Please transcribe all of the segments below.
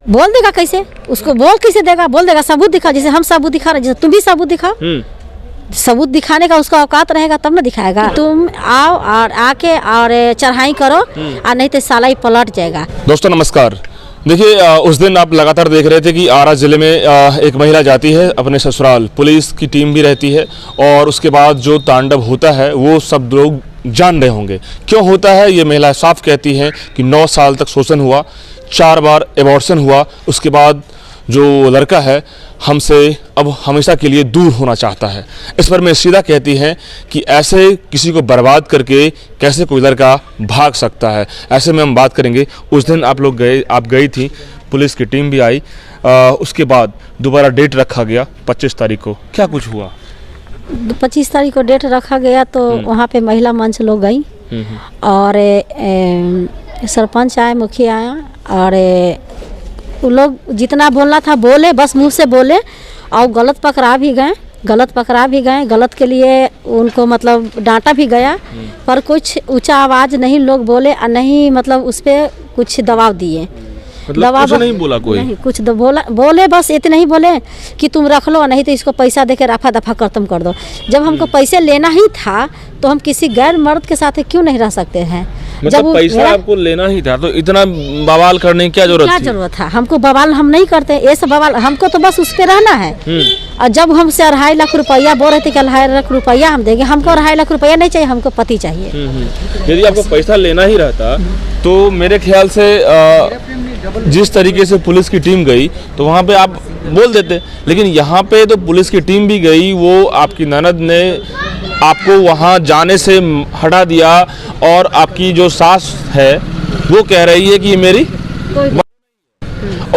बोल देगा कैसे, उसको बोल कैसे देगा, बोल देगा सबूत दिखा, जैसे हम सबूत दिखा रहे, जैसे तुम भी सबूत दिखाओ। सबूत दिखाने का उसका औकात रहेगा तब ना दिखाएगा। तुम आओ और आके और चढ़ाई करो और नहीं तो साला ही पलट जाएगा। दोस्तों नमस्कार। देखिए उस दिन आप लगातार देख रहे थे कि आरा ज़िले में एक महिला जाती है अपने ससुराल, पुलिस की टीम भी रहती है और उसके बाद जो तांडव होता है वो सब लोग जान रहे होंगे क्यों होता है। ये महिला साफ कहती है कि 9 साल तक शोषण हुआ, 4 बार एबॉर्शन हुआ, उसके बाद जो लड़का है हमसे अब हमेशा के लिए दूर होना चाहता है। इस पर मैं सीधा कहती है कि ऐसे किसी को बर्बाद करके कैसे कोई लड़का भाग सकता है। ऐसे में हम बात करेंगे। उस दिन आप गई थी, पुलिस की टीम भी आई, उसके बाद दोबारा डेट रखा गया 25 तारीख को, क्या कुछ हुआ? 25 तारीख को डेट रखा गया तो वहाँ पे महिला मंच लोग गई और सरपंच आए, मुखिया आया और वो लोग जितना बोलना था बोले, बस मुंह से बोले और गलत पकड़ा भी गए। गलत के लिए उनको मतलब डांटा भी गया, पर कुछ ऊंचा आवाज़ नहीं लोग बोले और नहीं मतलब उस पर कुछ दबाव दिए। मतलब कुछ नहीं बोला कोई? नहीं कुछ बोले बस इतना ही बोले कि तुम रख लो, नहीं तो इसको पैसा देके रफा दफा खत्म कर दो। जब हमको पैसे लेना ही था तो हम किसी गैर मर्द के साथ क्यों नहीं रह सकते हैं? मतलब पैसा आपको लेना ही था तो इतना बवाल करने की क्या जरूरत था? हमको बवाल हम नहीं करते, ये सब बवाल हमको तो बस उस पे रहना है। और जब हमसे 2.5 लाख रुपया बोल रहे थे कि 2.5 लाख रुपया हम देंगे, हमको 2.5 लाख रुपया नहीं चाहिए, हमको पति चाहिए। यदि आपको पैसा लेना ही रहता तो मेरे ख्याल से जिस तरीके से पुलिस की टीम गई तो वहाँ पे आप बोल देते, लेकिन यहाँ पे तो पुलिस की टीम भी गई, वो आपकी ननद ने आपको वहाँ जाने से हटा दिया और आपकी जो सास है वो कह रही है कि ये मेरी।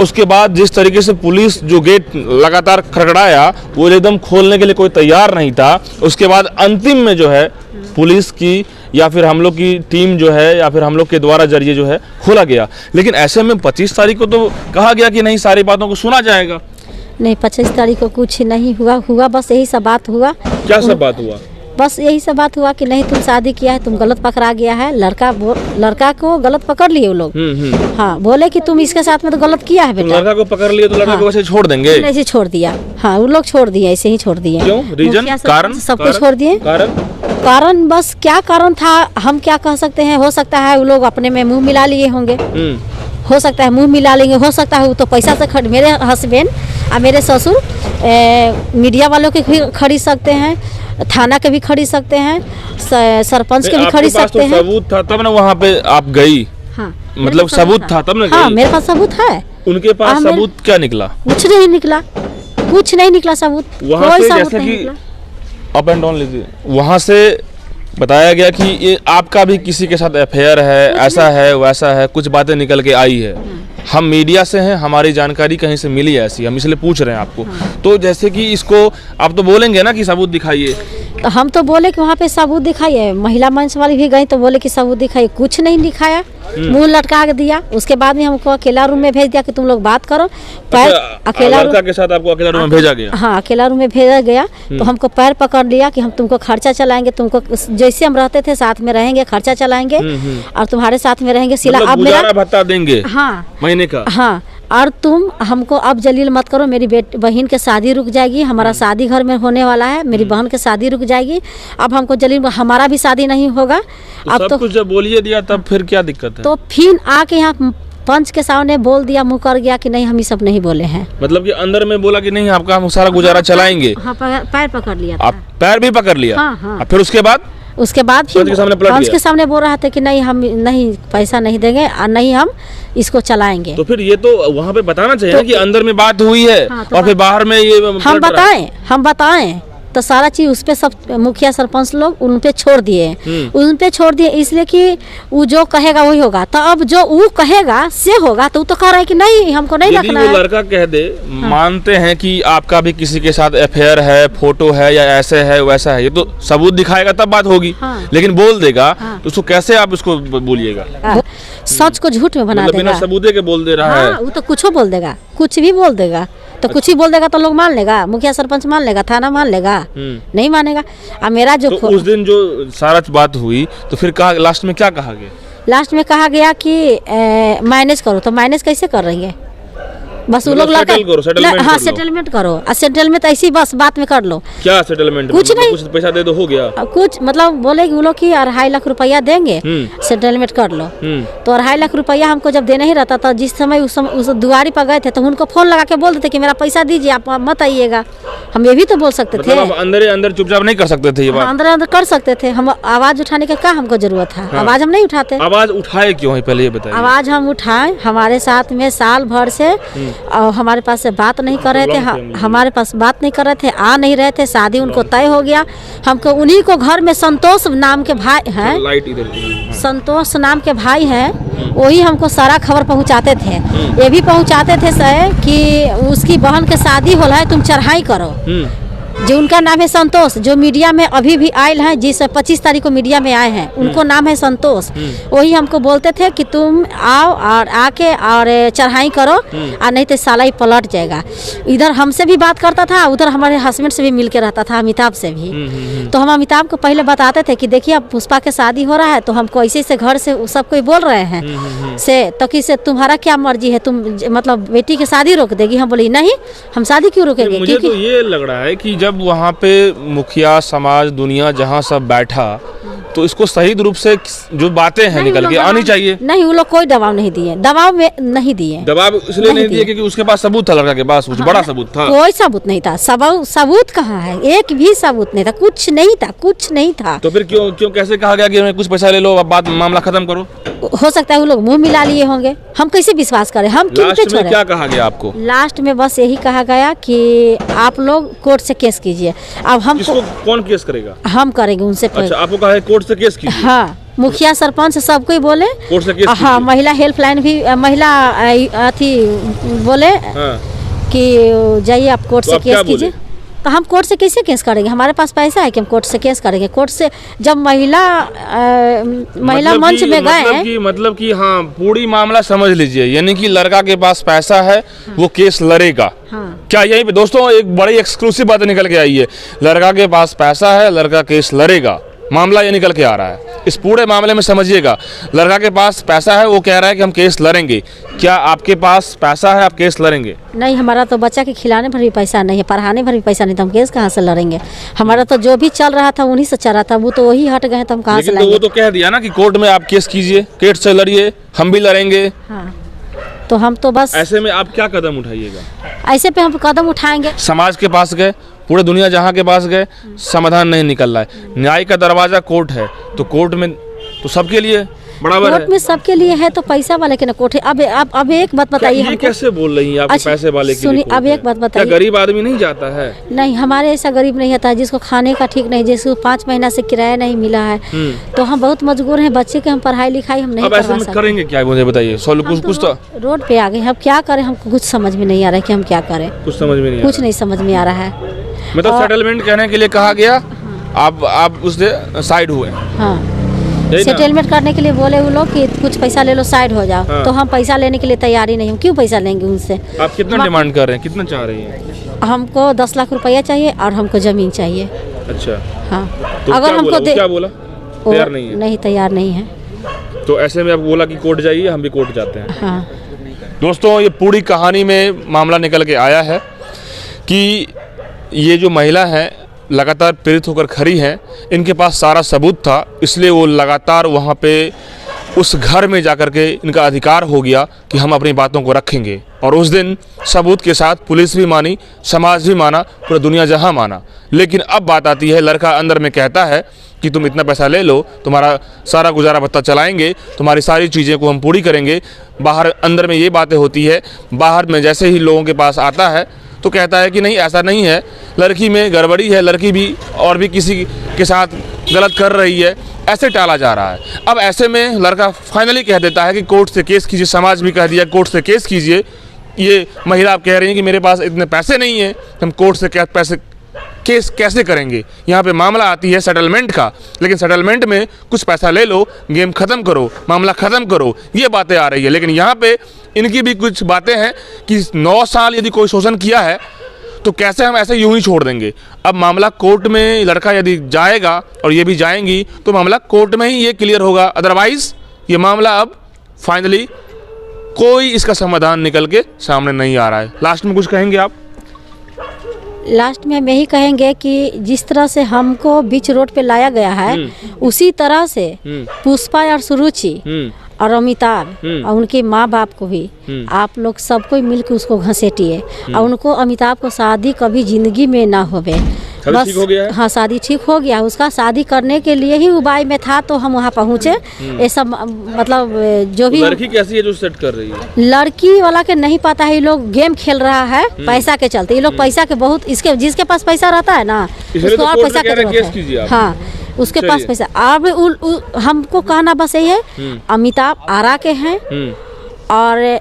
उसके बाद जिस तरीके से पुलिस जो गेट लगातार खड़खड़ाया वो एकदम खोलने के लिए कोई तैयार नहीं था। उसके बाद अंतिम में जो है पुलिस की या फिर हम लोग की टीम जो है या फिर हम लोग के द्वारा जरिए जो है खोला गया। लेकिन ऐसे में 25 तारीख को तो कहा गया कि नहीं सारी बातों को सुना जाएगा। नहीं, 25 तारीख को कुछ नहीं हुआ बस यही सब बात हुआ। क्या सब बात हुआ? बस यही सब बात हुआ कि नहीं तुम शादी किया है, तुम गलत पकड़ा गया है। लड़का को गलत पकड़ लिए वो लोग। हाँ, बोले कि तुम इसके साथ में तो गलत किया है बेटा। लड़का को पकड़ लिए तो लड़का को वैसे छोड़ देंगे? ऐसे छोड़ दिया। हाँ, वो लोग छोड़ दिए, ऐसे ही छोड़ दिए। क्यों? रीजन, कारण? सबको छोड़ दिए। कारण बस क्या कारण था हम क्या कह सकते हैं। हो सकता है वो लोग अपने में मुंह मिला लिए होंगे, हो सकता है मुंह मिला लेंगे, हो सकता है वो तो पैसा से मेरे हस्बैंड और मेरे ससुर मीडिया वालों के भी खरीद सकते हैं, थाना के भी खरीद सकते हैं, सरपंच के भी खरीद सकते हैं। सबूत था तब ना वहाँ पे आप गई? हाँ, मतलब सबूत था तब ना? हाँ, मेरे पास सबूत है। उनके पास सबूत क्या निकला? कुछ नहीं निकला सबूत। वहाँ से जैसे कि अप एंड डाउन लीजिए, वहाँ से बताया गया कि ये आपका भी किसी के साथ अफेयर है, ऐसा है वैसा है, कुछ बातें निकल के आई है। हम मीडिया से हैं, हमारी जानकारी कहीं से मिली ऐसी, हम इसलिए पूछ रहे हैं आपको। तो जैसे कि इसको आप तो बोलेंगे ना कि सबूत दिखाइए। तो हम तो बोले कि वहाँ पे सबूत दिखाइए। महिला मंच वाली भी गई तो बोले कि सबूत दिखाइए, कुछ नहीं दिखाया, मुंह लटका के दिया। उसके बाद में हमको अकेला रूम में भेज दिया कि तुम लोग बात करो। अकेला लड़का के साथ आपको अकेला रूम में भेजा गया? हाँ, अकेला रूम में भेजा गया। तो हमको पैर पकड़ लिया कि हम तुमको खर्चा चलाएंगे, तुमको जैसे हम रहते थे साथ में रहेंगे, खर्चा चलाएंगे और तुम्हारे साथ में रहेंगे। सिला अब मेरा भत्ता देंगे। हाँ, महीने का। हाँ, और तुम हमको अब जलील मत करो। मेरी बहन के शादी रुक जाएगी, हमारा शादी घर में होने वाला है, मेरी बहन की शादी रुक जाएगी। अब हमको जलील, हमारा भी शादी नहीं होगा। अब तो कुछ जब बोलिए दिया तब फिर क्या दिक्कत है? तो फिर आके यहाँ पंच के सामने बोल दिया, मुँह कर गया कि नहीं हम ये सब नहीं बोले हैं। मतलब कि अंदर में बोला कि नहीं आपका हम सारा गुजारा चलाएंगे। हाँ, पैर पकड़ लिया। आप पैर भी पकड़ लिया? हाँ। फिर उसके बाद पंच के सामने बोल रहा था कि नहीं हम नहीं पैसा नहीं देंगे और नहीं हम इसको चलाएंगे। तो फिर ये तो वहाँ पे बताना चाहिए कि अंदर में बात हुई है। हाँ, और फिर बाहर में ये हम बताएं तो सारा चीज उस पे सब मुखिया सरपंच लोग उन पे छोड़ दिए इसलिए कि वो जो कहेगा वही होगा। तो अब जो वो कहेगा से होगा तो वो तो कह रहा है कि नहीं हमको नहीं रखना है। लड़का कह दे मानते हैं कि आपका भी किसी के साथ अफेयर है, फोटो है या ऐसे है वैसा है, ये तो सबूत दिखाएगा तब बात होगी। लेकिन बोल देगा तो उसको कैसे आप उसको बोलिएगा? सच को झूठ में बना देगा, बिना सबूत के बोल दे रहा है। वो तो कुछ बोल देगा, कुछ भी बोल देगा। तो कुछ ही बोल देगा तो लोग मान लेगा, मुखिया सरपंच मान लेगा, थाना मान लेगा? नहीं मानेगा। अब मेरा जो तो उस दिन जो सारा बात हुई तो फिर कहा लास्ट में क्या कहा गया? लास्ट में कहा गया कि मैनेज करो। तो मैनेज कैसे कर रही है? बस वो मतलब लोग लड़का settle करो, settlement हाँ कर लो। सेटलमेंट करो, और सेटलमेंट ऐसी बस बात में कर लो। क्या सेटलमेंट? कुछ नहीं। कुछ पैसा दे दो हो गया। कुछ मतलब बोले कि वो लोग की 2.5 लाख रुपया देंगे, सेटलमेंट कर लो। तो 2.5 लाख रुपया हमको जब देना ही रहता था, जिस समय उस दुआरी पर गए थे तो उनको फोन लगा के बोल देते कि मेरा पैसा दीजिए, आप मत आइएगा। हम ये भी तो बोल सकते थे। मतलब आप अंदर ही अंदर चुपचाप नहीं कर सकते थे ये बात? अंदर अंदर कर सकते थे। हम आवाज उठाने का क्या हमको जरूरत था? आवाज हम नहीं उठाते। आवाज उठाए क्यों है पहले ये बताइए। आवाज हम उठाए, हमारे साथ में साल भर से और हमारे पास से बात नहीं कर रहे थे, हमारे पास बात नहीं कर रहे थे, आ नहीं रहे थे, शादी उनको तय हो गया। हमको उन्हीं को घर में संतोष नाम के भाई हैं, लाइट इधर की। संतोष नाम के भाई हैं, वही हमको सारा खबर पहुंचाते थे। ये भी पहुंचाते थे सर कि उसकी बहन के शादी हो रहा है, तुम चढ़ाई करो। जो उनका नाम है संतोष, जो मीडिया में अभी भी आयल हैं, जिस 25 तारीख को मीडिया में आए हैं, उनको नाम है संतोष। वही हमको बोलते थे कि तुम आओ और आके और चढ़ाई करो, और नहीं तो साला ही पलट जाएगा। इधर हमसे भी बात करता था, उधर हमारे हस्बैंड से भी मिल के रहता था, अमिताभ से भी। तो हम अमिताभ को पहले बताते थे कि देखिए अब पुष्पा के शादी हो रहा है, तो हमको ऐसे से घर से सब कोई बोल रहे हैं से, तो कि से तुम्हारा क्या मर्जी है, तुम मतलब बेटी की शादी रोक देगी? हम बोली नहीं, हम शादी क्यों रोकेंगे? मुझे तो ये लग रहा है कि जब वहाँ पे मुखिया समाज दुनिया जहाँ सब बैठा, तो इसको सही रूप से जो बातें हैं निकल के आनी चाहिए। नहीं, वो लोग कोई दबाव नहीं दिए, दबाव में नहीं दिए। दबाव इसलिए नहीं दिए क्योंकि उसके पास सबूत था, लड़का के पास कुछ बड़ा सबूत था। कोई सबूत नहीं था। सबूत कहाँ है? एक भी सबूत नहीं था, कुछ नहीं था, कुछ नहीं था। तो फिर क्यों क्यों कैसे कहा गया कि उन्हें कुछ पैसा ले लो, अब बात मामला खत्म करो? हो सकता है वो लोग मुंह मिला लिए होंगे, हम कैसे विश्वास करें? हम किन पे लास्ट में छोड़े? क्या कहा गया आपको? लास्ट में बस यही कहा गया कि आप लोग कोर्ट से केस कीजिए। अब हम किसको कौन केस करेगा? हम करेंगे उनसे। अच्छा, आपको कहा है कोर्ट से केस कीजिए। हाँ, मुखिया सरपंच सबको ही बोले कोर्ट से केस हाँ, कीजिए। महिला हेल्पलाइन भी महिला अथी बोले हाँ। कि जाइए आप कोर्ट तो से आप क्या केस कीजिए। बोले? तो हम कोर्ट से कैसे केस करेंगे? हमारे पास पैसा है कि हम कोर्ट से केस करेंगे? कोर्ट से जब महिला मंच में गए, मतलब कि हाँ, पूरी मामला समझ लीजिए, यानी कि लड़का के पास पैसा है, वो केस लड़ेगा। हाँ। क्या यहीं पे दोस्तों एक बड़ी एक्सक्लूसिव बात निकल के आई है, लड़का के पास पैसा है, लड़का केस लड़ेगा, मामला ये निकल के आ रहा है। इस पूरे मामले में समझिएगा, लड़का के पास पैसा है, वो कह रहा है कि हम केस लड़ेंगे। क्या आपके पास पैसा है, आप केस लड़ेंगे? नहीं, हमारा तो बच्चा के खिलाने भर भी पैसा नहीं है, पढ़ाने भर भी पैसा नहीं, तो हम केस कहाँ से लड़ेंगे? हमारा तो जो भी चल रहा था उन्हीं से चल रहा था, वो तो वही हट गए, तो हम कहाँ से लेकिन तो वो लाएंगे? तो कह दिया ना कि कोर्ट में आप केस कीजिए, केस से लड़िए, हम भी लड़ेंगे। हाँ, तो हम तो बस ऐसे में आप क्या कदम उठाइएगा? ऐसे पे हम कदम उठाएंगे। समाज के पास गए, पूरे दुनिया जहाँ के पास गए, समाधान नहीं निकल रहा है। न्याय का दरवाजा कोर्ट है, तो कोर्ट में तो सबके लिए बराबर कोर्ट है। में सबके लिए है, तो पैसा वाले के ना कोर्ट है। अब एक बात बताइए ये हमको। कैसे बोल रही हैं आप? अच्छा, पैसे वाले के लिए सुनिए, कोर्ट अब है? एक बात क्या बताइए। गरीब आदमी नहीं जाता है? नहीं, हमारे ऐसा गरीब नहीं होता है जिसको खाने का ठीक नहीं, जिसको 5 महीना से किराया नहीं मिला है, तो हम बहुत मजबूर हैं। बच्चे के हम पढ़ाई लिखाई हम नहीं अब ऐसे करवा में सकते। करेंगे क्या, मुझे बताइए। सोल्व हम कुछ तो रोड पे आ गए, हम क्या करें? हमको कुछ समझ में नहीं आ रहा है कि हम क्या करें। कुछ समझ में नहीं आ कुछ नहीं समझ में आ रहा है। रहा। मतलब सेटलमेंट कहने के लिए कहा गया, आप उससे साइड हुए, हाँ, यही ना? सेटलमेंट करने के लिए बोले वो लोग कि कुछ पैसा ले लो, साइड हो जाओ। हाँ। तो हम पैसा लेने के लिए तैयार ही नहीं। हम क्यों पैसा लेंगे उनसे? आप कितना डिमांड कर रहे हैं, कितना चाह रही हैं? हमको 10 लाख रुपया चाहिए और हमको जमीन चाहिए। अच्छा, हाँ, तो अगर क्या हमको बोला? वो क्या बोला? वो तैयार नहीं है? नहीं, तैयार नहीं है। तो ऐसे में आप बोला कि कोर्ट जाइए, हम भी कोर्ट जाते हैं। हाँ, दोस्तों, ये पूरी कहानी में मामला निकल के आया है कि ये जो महिला है लगातार पीड़ित होकर खड़ी हैं, इनके पास सारा सबूत था, इसलिए वो लगातार वहाँ पे उस घर में जाकर के इनका अधिकार हो गया कि हम अपनी बातों को रखेंगे। और उस दिन सबूत के साथ पुलिस भी मानी, समाज भी माना, पूरा दुनिया जहां माना। लेकिन अब बात आती है, लड़का अंदर में कहता है कि तुम इतना पैसा ले लो, तुम्हारा सारा गुजारा भत्ता चलाएंगे, तुम्हारी सारी चीज़ें को हम पूरी करेंगे। बाहर अंदर में ये बातें होती है, बाहर में जैसे ही लोगों के पास आता है तो कहता है कि नहीं, ऐसा नहीं है, लड़की में गड़बड़ी है, लड़की भी और भी किसी के साथ गलत कर रही है, ऐसे टाला जा रहा है। अब ऐसे में लड़का फाइनली कह देता है कि कोर्ट से केस कीजिए। समाज भी कह दिया कोर्ट से केस कीजिए। ये महिला आप कह रही हैं कि मेरे पास इतने पैसे नहीं हैं, हम कोर्ट से केस कैसे करेंगे? यहाँ पे मामला आती है सेटलमेंट का, लेकिन सेटलमेंट में कुछ पैसा ले लो, गेम ख़त्म करो, मामला ख़त्म करो, ये बातें आ रही है। लेकिन यहाँ पे इनकी भी कुछ बातें हैं कि 9 साल यदि कोई शोषण किया है तो कैसे हम ऐसे यूं ही छोड़ देंगे। अब मामला कोर्ट में लड़का यदि जाएगा और ये भी जाएंगी तो मामला कोर्ट में ही ये क्लियर होगा। अदरवाइज़ ये मामला अब फाइनली कोई इसका समाधान निकल के सामने नहीं आ रहा है। लास्ट में कुछ कहेंगे आप? लास्ट में हम यही कहेंगे कि जिस तरह से हमको बीच रोड पे लाया गया है, उसी तरह से पुष्पा और सुरुचि और अमिताभ और उनके माँ बाप को भी आप लोग सबको मिलकर उसको घसीटिए और उनको अमिताभ को शादी कभी जिंदगी में ना होवे। बस ठीक हो गया है? हाँ, शादी ठीक हो गया। उसका शादी करने के लिए ही उबाई में था तो हम वहाँ पहुँचे। ये सब मतलब जो भी लड़की कैसी है जो सेट कर रही है? लड़की वाला के नहीं पता है। ये लोग गेम खेल रहा है पैसा के चलते। ये लोग पैसा के बहुत, इसके जिसके पास पैसा रहता है ना उसको और पैसा के जरूरत है। हाँ, उसके पास पैसा। अब हमको कहना बस यही है, अमिताभ आरा के हैं और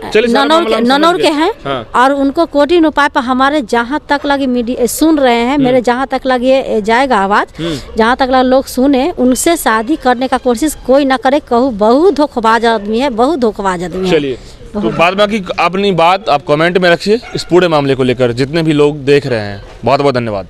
ननौर के हैं। हाँ। और उनको कोटिन उपाय पर हमारे जहाँ तक लगी मीडिया सुन रहे हैं, मेरे जहाँ तक लगी जाएगा आवाज़, जहाँ तक लोग सुने, उनसे शादी करने का कोशिश कोई ना करे। कहूँ बहुत धोखेबाज आदमी है, बहुत धोखेबाज आदमी है। चलिए, तो बाद बाकी अपनी बात आप कमेंट में रखिए इस पूरे मामले को लेकर, जितने भी लोग देख रहे हैं। बहुत बहुत धन्यवाद।